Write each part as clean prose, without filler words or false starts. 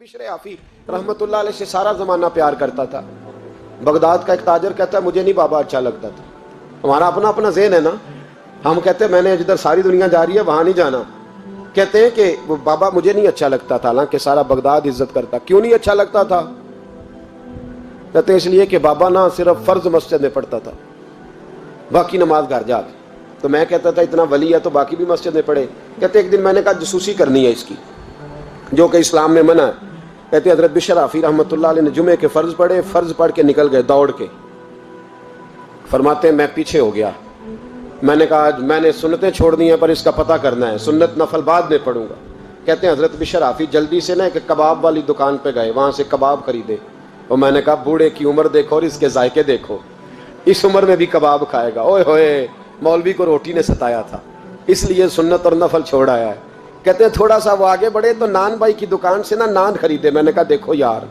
بشر آفی رحمت اللہ علیہ سے سارا زمانہ پیار کرتا تھا. بغداد کا ایک تاجر کہتا ہے مجھے نہیں بابا اچھا لگتا تھا. ہمارا اپنا اپنا ذہن ہے نا, ہم کہتے ہیں میں نے جدھر ساری دنیا جا رہی ہے وہاں نہیں جانا. کہتے ہیں کہ وہ بابا مجھے نہیں اچھا لگتا تھا, حالانکہ سارا بغداد عزت کرتا. کیوں نہیں اچھا لگتا تھا؟ کہتے ہیں اس لیے کہ بابا نا صرف فرض مسجد میں پڑھتا تھا, باقی نماز گھر جا کے. تو میں کہتا تھا اتنا ولی ہے تو باقی بھی مسجد میں پڑھے. کہتے ایک دن میں نے کہا جسوسی کرنی ہے اس کی, جو کہ اسلام میں منع ہے. کہتے حضرت بشر آفی رحمۃ اللہ علیہ نے جمعے کے فرض پڑھے, فرض پڑھ کے نکل گئے دوڑ کے. فرماتے ہیں میں پیچھے ہو گیا. میں نے کہا میں نے سنتیں چھوڑ دی ہیں پر اس کا پتہ کرنا ہے, سنت نفل بعد میں پڑھوں گا. کہتے ہیں حضرت بشر آفی جلدی سے نا ایک کباب والی دکان پہ گئے, وہاں سے کباب خریدے. اور میں نے کہا بوڑھے کی عمر دیکھو اور اس کے ذائقے دیکھو, اس عمر میں بھی کباب کھائے گا. اوئے ہوئے, مولوی کو روٹی نے ستایا تھا اس لیے سنت اور نفل چھوڑ آیا ہے. کہتے ہیں تھوڑا سا وہ آگے بڑھے تو نان بھائی کی دکان سے نا نان خریدے. میں نے کہا دیکھو یار,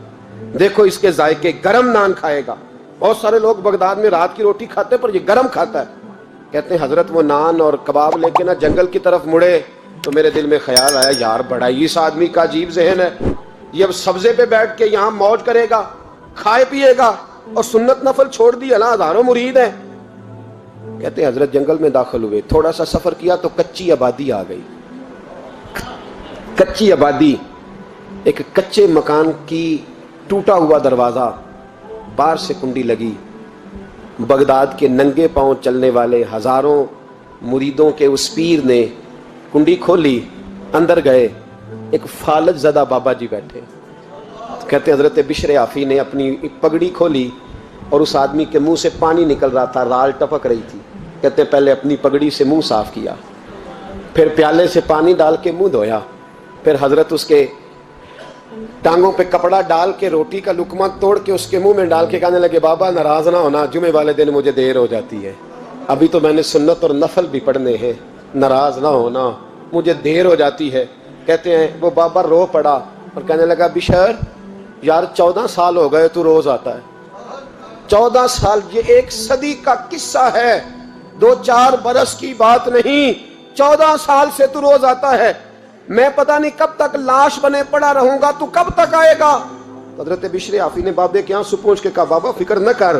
دیکھو اس کے ذائقے, گرم نان کھائے گا. بہت سارے لوگ بغداد میں رات کی روٹی کھاتے پر یہ گرم کھاتا ہے. کہتے ہیں حضرت وہ نان اور کباب لے کے نا جنگل کی طرف مڑے تو میرے دل میں خیال آیا یار بڑا ہی اس آدمی کا عجیب ذہن ہے, یہ اب سبزے پہ بیٹھ کے یہاں موج کرے گا, کھائے پیے گا, اور سنت نفل چھوڑ دی. اللہ ہزاروں مرید ہیں. کہتے ہیں حضرت جنگل میں داخل ہوئے, تھوڑا سا سفر کیا تو کچی آبادی آ گئی. کچی آبادی, ایک کچے مکان کی ٹوٹا ہوا دروازہ, باہر سے کنڈی لگی. بغداد کے ننگے پاؤں چلنے والے ہزاروں مریدوں کے اس پیر نے کنڈی کھولی, اندر گئے. ایک فالج زدہ بابا جی بیٹھے. کہتے ہیں حضرت بشر آفی نے اپنی پگڑی کھولی اور اس آدمی کے منہ سے پانی نکل رہا تھا, رال ٹپک رہی تھی. کہتے ہیں پہلے اپنی پگڑی سے منہ صاف کیا, پھر پیالے سے پانی ڈال کے منہ دھویا, پھر حضرت اس کے ٹانگوں پہ کپڑا ڈال کے روٹی کا لقمہ توڑ کے اس کے منہ میں ڈال کے کہنے لگے بابا ناراض نہ ہونا, جمعے والے دن مجھے دیر ہو جاتی ہے, ابھی تو میں نے سنت اور نفل بھی پڑھنے ہیں, ناراض نہ ہونا مجھے دیر ہو جاتی ہے. کہتے ہیں وہ بابا رو پڑا اور کہنے لگا بشر یار 14 سال ہو گئے تو روز آتا ہے. 14 سال, یہ 1 صدی کا قصہ ہے, 2-4 برس کی بات نہیں. 14 سال سے تو روز آتا ہے. میں پتہ نہیں کب تک لاش بنے پڑا رہوں گا, تو کب تک آئے گا؟ حضرت بشر آفی نے بابے کے آنسو پوچھ کے کہا بابا فکر نہ کر,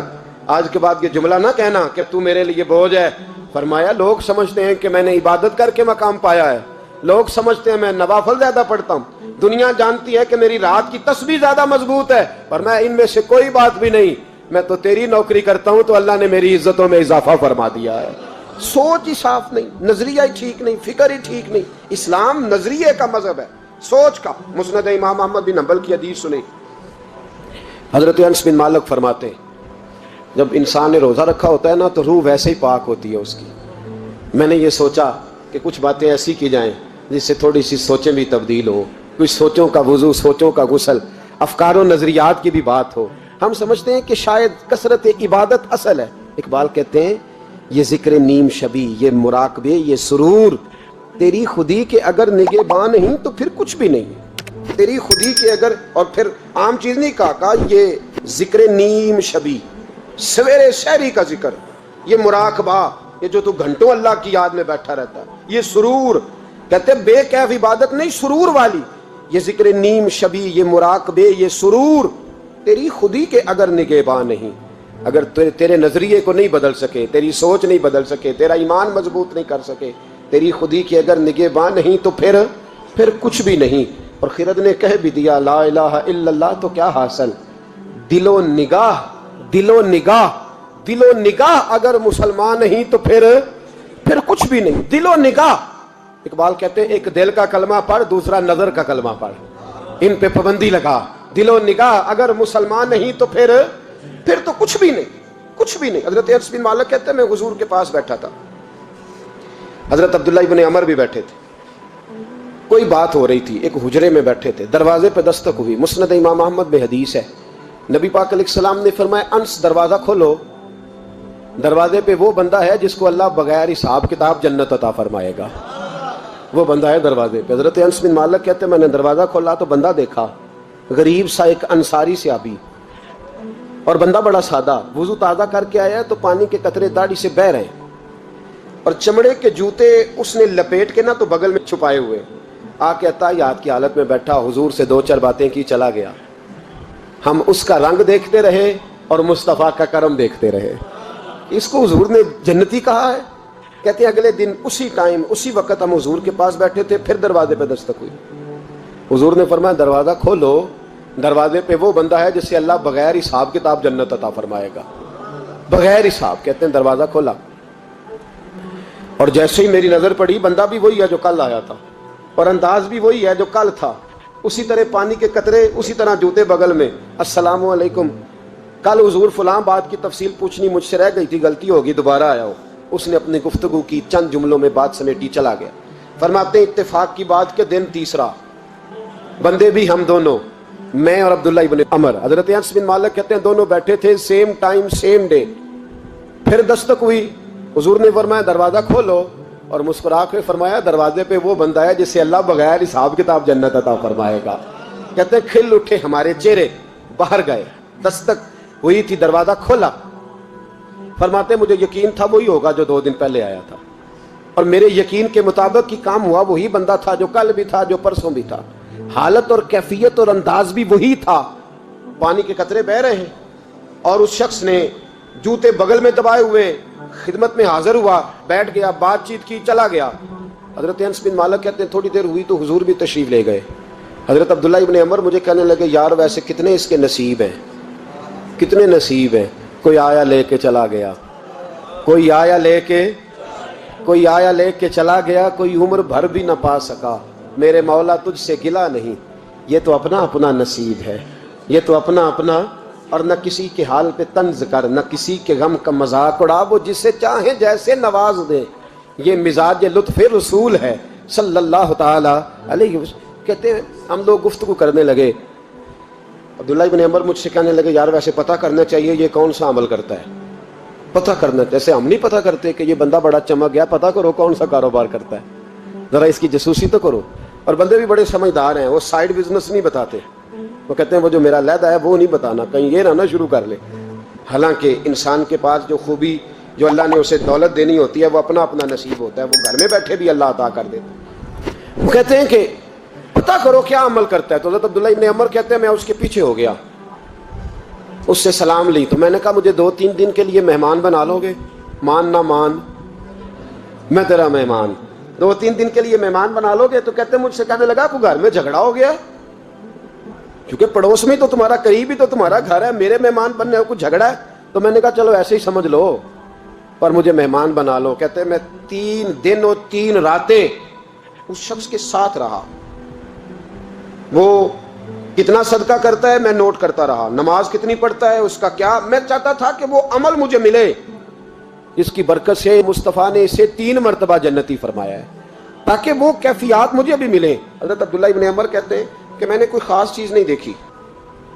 آج کے بعد یہ جملہ نہ کہنا کہ تو میرے لیے بوجھ ہے. فرمایا لوگ سمجھتے ہیں کہ میں نے عبادت کر کے مقام پایا ہے, لوگ سمجھتے ہیں میں نوافل زیادہ پڑھتا ہوں, دنیا جانتی ہے کہ میری رات کی تسبیح زیادہ مضبوط ہے, پر میں ان میں سے کوئی بات بھی نہیں. میں تو تیری نوکری کرتا ہوں تو اللہ نے میری عزتوں میں اضافہ فرما دیا ہے. سوچ ہی صاف نہیں, نظریہ ہی ٹھیک نہیں, فکر ہی ٹھیک نہیں. اسلام نظریے کا مذہب ہے, سوچ کا. مسند امام احمد بن حنبل کی حدیث سنی, حضرت انس بن مالک فرماتے ہیں جب انسان نے روزہ رکھا ہوتا ہے نا تو روح ویسے ہی پاک ہوتی ہے اس کی. میں نے یہ سوچا کہ کچھ باتیں ایسی کی جائیں جس سے تھوڑی سی سوچیں بھی تبدیل ہو, کچھ سوچوں کا وضو, سوچوں کا غسل, افکار و نظریات کی بھی بات ہو. ہم سمجھتے ہیں کہ شاید کثرت عبادت اصل ہے. اقبال کہتے ہیں یہ ذکر نیم شبی, یہ مراقبے, یہ سرور, تیری خودی کے اگر نگہباں نہیں تو پھر کچھ بھی نہیں. تیری خودی کے اگر, اور پھر عام چیز نہیں کہا یہ ذکر نیم شبی, سویرے شہری کا ذکر, یہ مراقبہ, یہ جو تو گھنٹوں اللہ کی یاد میں بیٹھا رہتا ہے, یہ سرور. کہتے بے کیف عبادت نہیں, سرور والی. یہ ذکر نیم شبی, یہ مراقبے, یہ سرور, تیری خودی کے اگر نگہباں نہیں, اگر تیرے نظریے کو نہیں بدل سکے, تیری سوچ نہیں بدل سکے, تیرا ایمان مضبوط نہیں کر سکے, تیری خودی کے اگر نگہباں نہیں تو پھر کچھ بھی نہیں. اور خرد نے کہہ بھی دیا لا الہ الا اللہ تو کیا حاصل, دل و نگاہ, دل و نگاہ, دل و نگاہ اگر مسلمان نہیں تو پھر کچھ بھی نہیں. دل و نگاہ. اقبال کہتے ہیں ایک دل کا کلمہ پڑھ, دوسرا نظر کا کلمہ پڑھ, ان پہ پابندی لگا. دل و نگاہ اگر مسلمان نہیں تو پھر تو کچھ بھی نہیں, کچھ بھی نہیں. حضرت انس بن مالک کہتے ہیں میں حضور کے پاس بیٹھا تھا, حضرت عبداللہ ابن عمر بھی بیٹھے تھے. کوئی بات ہو رہی تھی, ایک حجرے میں بیٹھے تھے, دروازے پہ دستک ہوئی. مسند امام احمد میں حدیث ہے, نبی پاک علیہ السلام نے فرمایا انس دروازہ کھولو, دروازے پہ وہ بندہ ہے جس کو اللہ بغیر حساب کتاب جنت عطا فرمائے گا. وہ بندہ ہے دروازے پہ. حضرت انس بن مالک کہتے ہیں میں نے دروازہ کھولا تو بندہ دیکھا, غریب سا ایک انصاری صحابی, اور بندہ بڑا سادہ, وضو تازہ کر کے آیا ہے تو پانی کے قطرے داڑھی سے بہہ رہے ہیں, اور چمڑے کے جوتے اس نے لپیٹ کے نا تو بغل میں چھپائے ہوئے. آ کے اتحیات کی حالت میں بیٹھا، حضور سے 2-4 باتیں کی، چلا گیا۔ ہم اس کا رنگ دیکھتے رہے اور مصطفیٰ کا کرم دیکھتے رہے۔ اس کو حضور نے جنتی کہا ہے۔ کہتے ہیں اگلے دن اسی ٹائم اسی وقت ہم حضور کے پاس بیٹھے تھے، پھر دروازے پہ دستک ہوئی۔ حضور نے فرمایا دروازہ کھولو، دروازے پہ وہ بندہ ہے جسے اللہ بغیر حساب کتاب جنت عطا فرمائے گا، بغیر حساب۔ کہتے ہیں دروازہ کھولا اور جیسے ہی میری نظر پڑی، بندہ بھی وہی ہے جو کل آیا تھا اور انداز بھی وہی ہے جو کل تھا، اسی طرح پانی کے قطرے، اسی طرح جوتے بغل میں، السلام علیکم، کل حضور فلاں بات کی تفصیل پوچھنی مجھ سے رہ گئی تھی، غلطی ہوگی، دوبارہ آیا ہو۔ اس نے اپنی گفتگو کی، چند جملوں میں بات سمیٹی، چلا گیا۔ فرماتے ہیں اتفاق کی بات کہ دن تیسرا، بندے بھی ہم دونوں، میں اور عبداللہ ابن عمر، حضرت انس بن مالک کہتے ہیں دونوں بیٹھے تھے، سیم ٹائم سیم ڈے۔ پھر دستک ہوئی، حضور نے فرمایا دروازہ کھولو، اور مسکرا کے فرمایا دروازے پہ وہ بندہ ہے جسے اللہ بغیر حساب کتاب جنت عطا فرمائے گا۔ کہتے ہیں کھل اٹھے ہمارے چہرے، باہر گئے، دستک ہوئی تھی، دروازہ کھولا۔ فرماتے مجھے یقین تھا وہی ہوگا جو 2 دن پہلے آیا تھا، اور میرے یقین کے مطابق کی کام ہوا، وہی بندہ تھا جو کل بھی تھا، جو پرسوں بھی تھا، حالت اور کیفیت اور انداز بھی وہی تھا۔ پانی کے قطرے بہ رہے ہیں اور اس شخص نے جوتے بغل میں دبائے ہوئے خدمت میں حاضر ہوا، بیٹھ گیا، بات چیت کی، چلا گیا۔ حضرت انس بن مالک کہتے ہیں تھوڑی دیر ہوئی تو حضور بھی تشریف لے گئے۔ حضرت عبداللہ ابن عمر مجھے کہنے لگے یار ویسے کتنے اس کے نصیب ہیں، کتنے نصیب ہیں، کوئی آیا لے کے چلا گیا، کوئی آیا لے کے چلا گیا، کوئی عمر بھر بھی نہ پا سکا۔ میرے مولا تجھ سے گلا نہیں، یہ تو اپنا اپنا نصیب ہے، یہ تو اپنا اپنا، اور نہ کسی کے حال پہ طنز کر، نہ کسی کے غم کا مذاق اڑا، وہ جسے چاہیں جیسے نواز دے، یہ مزاج لطف رسول ہے صلی اللہ تعالی علیہ وسلم۔ کہتے ہیں ہم لوگ گفتگو کرنے لگے، عبداللہ ابن عمر مجھ سے کہنے لگے یار ویسے پتہ کرنا چاہیے یہ کون سا عمل کرتا ہے، پتہ کرنا، جیسے ہم نہیں پتہ کرتے کہ یہ بندہ بڑا چمک گیا، پتہ کرو کون سا کاروبار کرتا ہے، ذرا اس کی جاسوسی تو کرو۔ اور بندے بھی بڑے سمجھدار ہیں، وہ سائیڈ بزنس نہیں بتاتے، وہ کہتے ہیں وہ جو میرا علیحدہ ہے وہ نہیں بتانا، کہیں یہ نہ شروع کر لے۔ حالانکہ انسان کے پاس جو خوبی، جو اللہ نے اسے دولت دینی ہوتی ہے، وہ اپنا اپنا نصیب ہوتا ہے، وہ گھر میں بیٹھے بھی اللہ عطا کر دیتا ہے۔ وہ کہتے ہیں کہ پتہ کرو کیا عمل کرتا ہے۔ تو حضرت عبداللہ ابن عمر کہتے ہیں میں اس کے پیچھے ہو گیا، اس سے سلام لی، تو میں نے کہا مجھے 2-3 دن کے لیے مہمان بنا لو گے؟ مان نہ مان، میں تیرا مہمان، 2-3 دن کے لیے مہمان بنا لو گے؟ تو کہتے ہیں مجھ سے کہنے لگا کوئی گھر میں جھگڑا ہو گیا، کیونکہ پڑوس میں تو تمہارا، قریب ہی تو تمہارا گھر ہے، میرے مہمان بننے کو جھگڑا ہے؟ تو میں نے کہا چلو ایسے ہی سمجھ لو، پر مجھے مہمان بنا لو۔ کہتے ہیں میں 3 دن اور 3 راتیں اس شخص کے ساتھ رہا، وہ کتنا صدقہ کرتا ہے میں نوٹ کرتا رہا، نماز کتنی پڑھتا ہے، اس کا کیا، میں چاہتا تھا کہ وہ عمل مجھے ملے جس کی برکت سے مصطفیٰ نے اسے 3 مرتبہ جنتی فرمایا ہے، تاکہ وہ کیفیات مجھے بھی ملے۔ حضرت عبداللہ ابن عمر کہتے ہیں کہ میں نے کوئی خاص چیز نہیں دیکھی،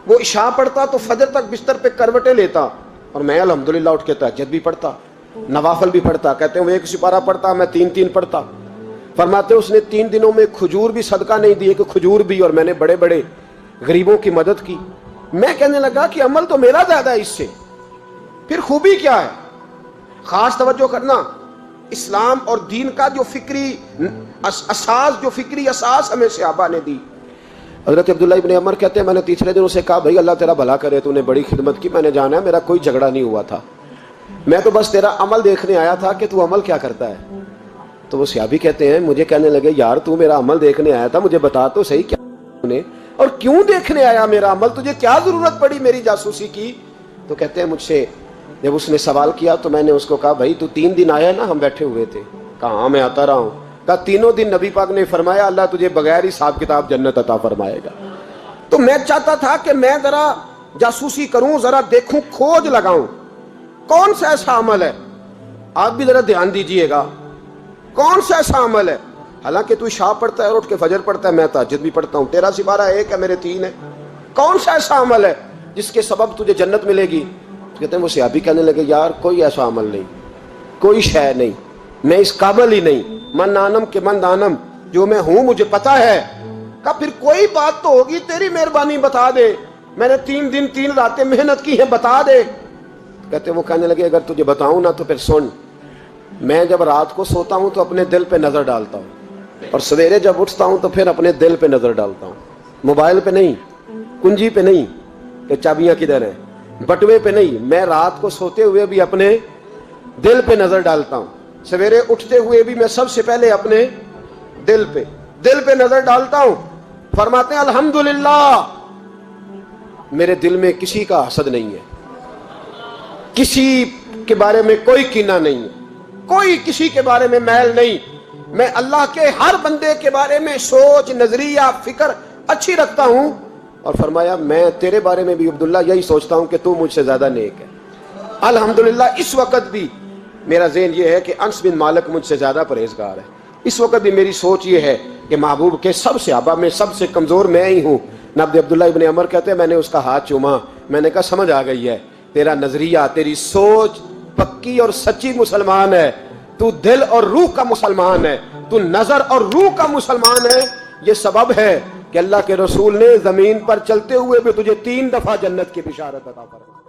وہ عشاء پڑھتا تو فجر تک بستر پہ کروٹیں لیتا، اور میں الحمدللہ اٹھ کے تہجد بھی پڑھتا، نوافل بھی پڑھتا۔ کہتے ہیں وہ 1 سپارہ پڑھتا، میں 3 پڑھتا۔ فرماتے اس نے 3 دنوں میں کھجور بھی صدقہ نہیں دیے کہ کھجور بھی، اور میں نے بڑے بڑے غریبوں کی مدد کی۔ میں کہنے لگا کہ عمل تو میرا زیادہ ہے اس سے، پھر خوبی کیا ہے؟ خاص توجہ کرنا، اسلام اور دین کا جو فکری اساس ہمیں صحابہ نے دی۔ حضرت عبداللہ ابن عمر کہتے ہیں میں نے تیسرے دن اسے کہا بھائی اللہ تیرا بھلا کرے، تو نے بڑی خدمت کی، میں نے جانا ہے میرا کوئی جھگڑا نہیں ہوا تھا، میں تو بس تیرا عمل دیکھنے آیا تھا کہ تو عمل کیا کرتا ہے۔ تو وہ صحابی کہتے ہیں مجھے کہنے لگے یار تو میرا عمل دیکھنے آیا تھا، مجھے بتا تو صحیح کیا نے، اور کیوں دیکھنے آیا میرا عمل، تجھے کیا ضرورت پڑی میری جاسوسی کی؟ تو کہتے ہیں مجھ سے جب اس نے سوال کیا تو میں نے اس کو کہا بھائی تو 3 دن آیا نا، ہم بیٹھے ہوئے تھے، کہا ہاں میں آتا رہا ہوں، کہا 3 دن نبی پاک نے فرمایا اللہ تجھے بغیر حساب کتاب جنت عطا فرمائے گا۔ تو میں چاہتا تھا کہ میں ذرا جاسوسی کروں، ذرا دیکھوں، کھوج لگاؤں کون سا ایسا عمل ہے، آپ بھی ذرا دھیان دیجئے گا کون سا ایسا عمل ہے۔ حالانکہ تو عشاء پڑھتا ہے اور اٹھ کے فجر پڑھتا ہے، میں تہجد بھی پڑھتا ہوں، تیرا سپارہ 1 ہے میرے 3 ہے، کون سا ایسا عمل ہے جس کے سبب تجھے جنت ملے گی؟ کہتے ہیں وہ صحابی کہنے لگے یار کوئی ایسا عمل نہیں، کوئی شے نہیں، میں اس قابل ہی نہیں، من آنم کے من دانم، جو میں ہوں مجھے پتا ہے۔ کہا پھر کوئی بات تو ہوگی، تیری مہربانی بتا دے، میں نے 3 دن 3 راتیں محنت کی ہے، بتا دے۔ کہتے ہیں وہ کہنے لگے اگر تجھے بتاؤں نا تو پھر سن، میں جب رات کو سوتا ہوں تو اپنے دل پہ نظر ڈالتا ہوں، اور سویرے جب اٹھتا ہوں تو پھر اپنے دل پہ نظر ڈالتا ہوں، موبائل پہ نہیں، کنجی پہ نہیں کہ چابیاں کدھر ہیں، بٹوے پہ نہیں، میں رات کو سوتے ہوئے بھی اپنے دل پہ نظر ڈالتا ہوں، سویرے اٹھتے ہوئے بھی میں سب سے پہلے اپنے دل پہ نظر ڈالتا ہوں۔ فرماتے ہیں الحمدللہ میرے دل میں کسی کا حسد نہیں ہے، کسی کے بارے میں کوئی کینہ نہیں ہے، کوئی کسی کے بارے میں میل نہیں، میں اللہ کے ہر بندے کے بارے میں سوچ، نظریہ، فکر اچھی رکھتا ہوں۔ اور فرمایا میں تیرے بارے میں بھی عبداللہ یہی سوچتا ہوں کہ تو مجھ سے زیادہ نیک ہے۔ الحمدللہ اس وقت بھی میرا ذہن یہ ہے کہ انس بن مالک مجھ سے زیادہ پرہیزگار ہے، اس وقت بھی میری سوچ یہ ہے کہ محبوب کے سب صحابہ میں سب سے کمزور میں ہی ہوں۔ نبی عبداللہ ابن عمر کہتے ہیں میں نے اس کا ہاتھ چوما، میں نے کہا سمجھ آ گئی ہے، تیرا نظریہ، تیری سوچ پکی اور سچی مسلمان ہے، تو دل اور روح کا مسلمان ہے، تو نظر اور روح کا مسلمان ہے۔ یہ سبب ہے کہ اللہ کے رسول نے زمین پر چلتے ہوئے بھی تجھے 3 دفعہ جنت کی بشارت عطا فرمائی۔